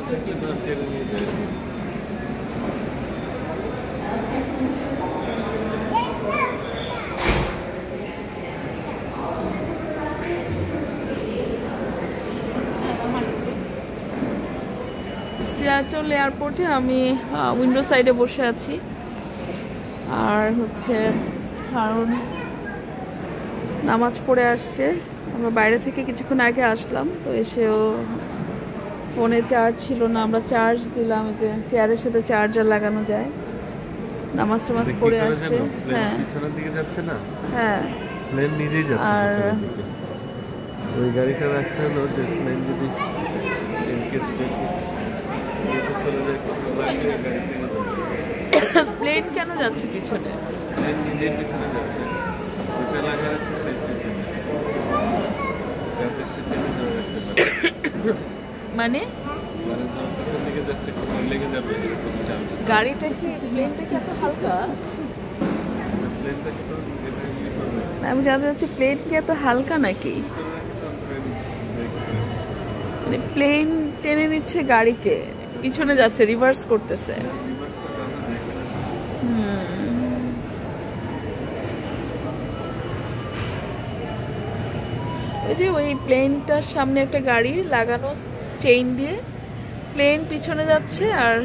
Seattle এয়ারপোর্টে আমি window সাইডে বসে আছি, আর হচ্ছে কারণ নামাজ পড়ে আসছে। আমরা বাইরে থেকে কিছুক্ষণ আগে আসলাম, তো এসেও ফোনে চার্জ ছিল না, আমরা চার্জ দিলাম, যে চেয়ারের সাথে চার্জার লাগানো যায়। নামাজ টামাজ পড়ে আসছে। হ্যাঁ হ্যাঁ, প্লেন নিজেই যাচ্ছে। আর ওই গাড়িটা রাখছে হলো যে প্লেন যদি প্লেন কেন যাচ্ছে পিছনে? প্লেন নিজেই পিছনে যাচ্ছে, ওটা লাগা আছে সেফটি মানে পিছন দিকে যাচ্ছে, লেগে যাবে গাড়িটা কি? প্লেনটা কি এত হালকা? প্লেনটা কি তো আমি জানতে চাচ্ছি প্লেন কি এত হালকা নাকি? মানে প্লেন টেনে নিচ্ছে গাড়িকে, পিছনে যাচ্ছে, রিভার্স করতেছে। ওই যে ওই প্লেনটার সামনে একটা গাড়ি লাগানো চেইন দিয়ে, প্লেন পিছনে যাচ্ছে আর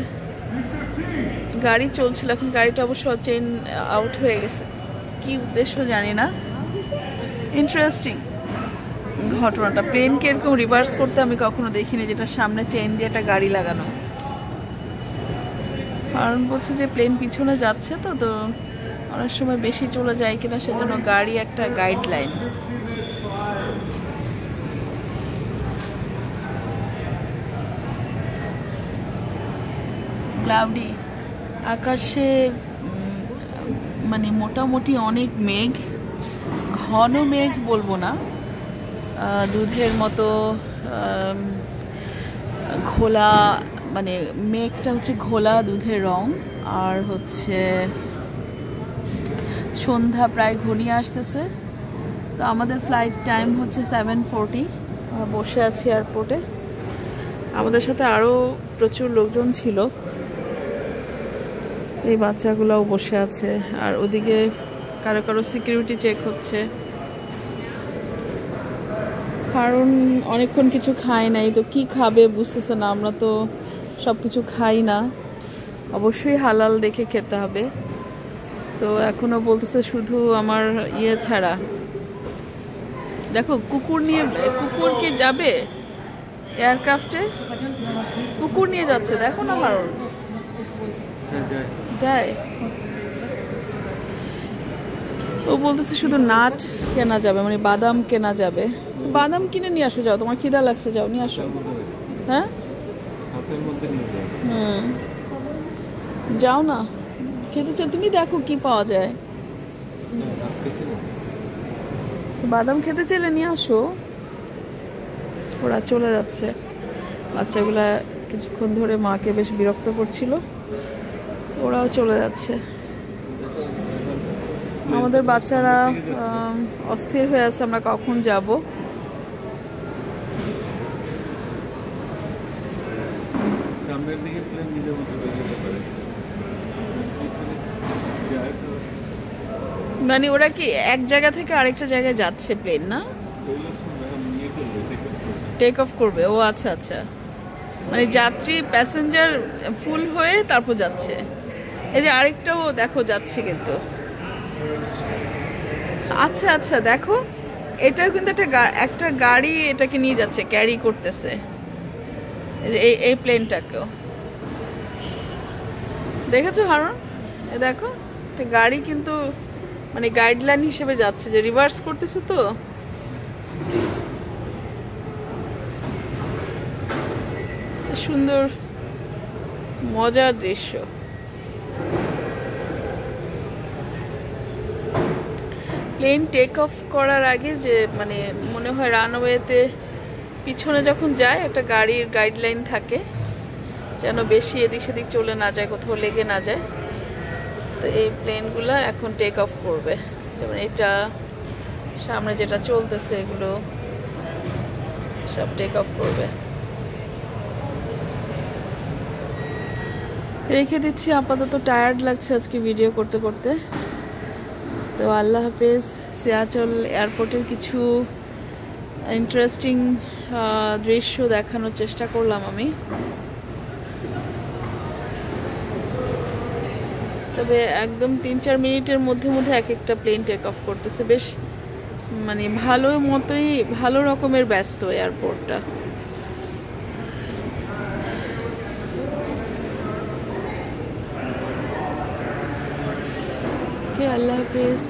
গাড়ি চলছিল। এখন গাড়িটা অবশ্য চেইন আউট হয়ে গেছে, কি উদ্দেশ্য জানি না। ইন্টারেস্টিং ঘটনাটা। প্লেনকে এরকম রিভার্স করতে আমি কখনো দেখিনি, যেটা সামনে চেইন দিয়ে একটা গাড়ি লাগানো। কারণ বলছে যে প্লেন পিছনে যাচ্ছে, তো তো অনেক সময় বেশি চলে যায় কিনা, সেজন্য গাড়ি একটা গাইডলাইন। ক্লাউডি আকাশে, মানে মোটামুটি অনেক মেঘ, ঘন মেঘ বলবো না, দুধের মতো ঘোলা, মানে মেঘটা হচ্ছে ঘোলা দুধের রং। আর হচ্ছে সন্ধ্যা প্রায় ঘনিয়ে আসতেছে, তো আমাদের ফ্লাইট টাইম হচ্ছে 7:40। আমরা বসে আছি এয়ারপোর্টে, আমাদের সাথে আরও প্রচুর লোকজন ছিল। এই বাচ্চাগুলোও বসে আছে, আর ওদিকে কারো কারো সিকিউরিটি চেক হচ্ছে, কারণ অনেকক্ষণ কিছু খাই নাই, তো কি খাবে বুঝতেছে না। আমরা তো সব কিছু খাই না, অবশ্যই হালাল দেখে খেতে হবে। তো এখনো বলতেছে শুধু আমার ইয়ে ছাড়া। দেখো কুকুর নিয়ে, কুকুর কি যাবে এয়ারক্রাফটে? কুকুর নিয়ে যাচ্ছে, দেখো না মারণ যায়। ও বলতেছে শুধু নাট কেনা যাবে, মানে বাদাম কেনা যাবে। বাদাম কিনে নিয়ে আসো, যাও, তোমার খিদা লাগছে, যাও নিয়ে আসো। হ্যাঁ যাও না, খেতে চাও তুমি, দেখো কি পাওয়া যায়। বাদাম খেতে চাইলে নিয়ে আসো। ওরা চলে যাচ্ছে, বাচ্চাগুলা কিছুক্ষণ ধরে মাকে বেশ বিরক্ত করছিল, ওরাও চলে যাচ্ছে। আমাদের বাচ্চারা অস্থির হয়ে আছে আমরা কখন যাব। মানে ওরা কি এক জায়গা থেকে আরেকটা জায়গায় যাচ্ছে প্লেন, না টেক অফ করবে? ও আচ্ছা আচ্ছা, মানে যাত্রী প্যাসেঞ্জার ফুল হয়ে তারপর যাচ্ছে। এই যে আরেকটাও দেখো যাচ্ছে কিন্তু। আচ্ছা আচ্ছা, দেখো এটাও কিন্তু একটা গাড়ি এটাকে নিয়ে যাচ্ছে, ক্যারি করতেছে। এই প্লেনটাকেও দেখেছো হারুন? দেখো একটা গাড়ি কিন্তু মানে গাইডলাইন হিসেবে যাচ্ছে, যে রিভার্স করতেছে। তো সুন্দর মজার দৃশ্য। প্লেন টেক অফ করার আগে যে মানে মনে হয় রানওয়েতে পিছনে যখন যায় একটা গাড়ির গাইডলাইন থাকে, যেন বেশি এদিক সেদিক চলে না যায়, কোথাও লেগে না যায়। তো এই প্লেনগুলো এখন টেক অফ করবে, যেমন এটা সামনে যেটা চলতেছে, এগুলো সব টেক অফ করবে। রেখে দিচ্ছি, আপাতত টায়ার্ড লাগছে আজকে ভিডিও করতে করতে। তো আল্লাহ হাফেজ। সিয়াটল এয়ারপোর্টের কিছু ইন্টারেস্টিং দৃশ্য দেখানোর চেষ্টা করলাম আমি। তবে একদম 3-4 মিনিটের মধ্যে মধ্যে এক একটা প্লেন টেক অফ করতেছে, বেশ মানে ভালো রকমের ব্যস্ত এয়ারপোর্টটা। আল্লাহ হাফেজ।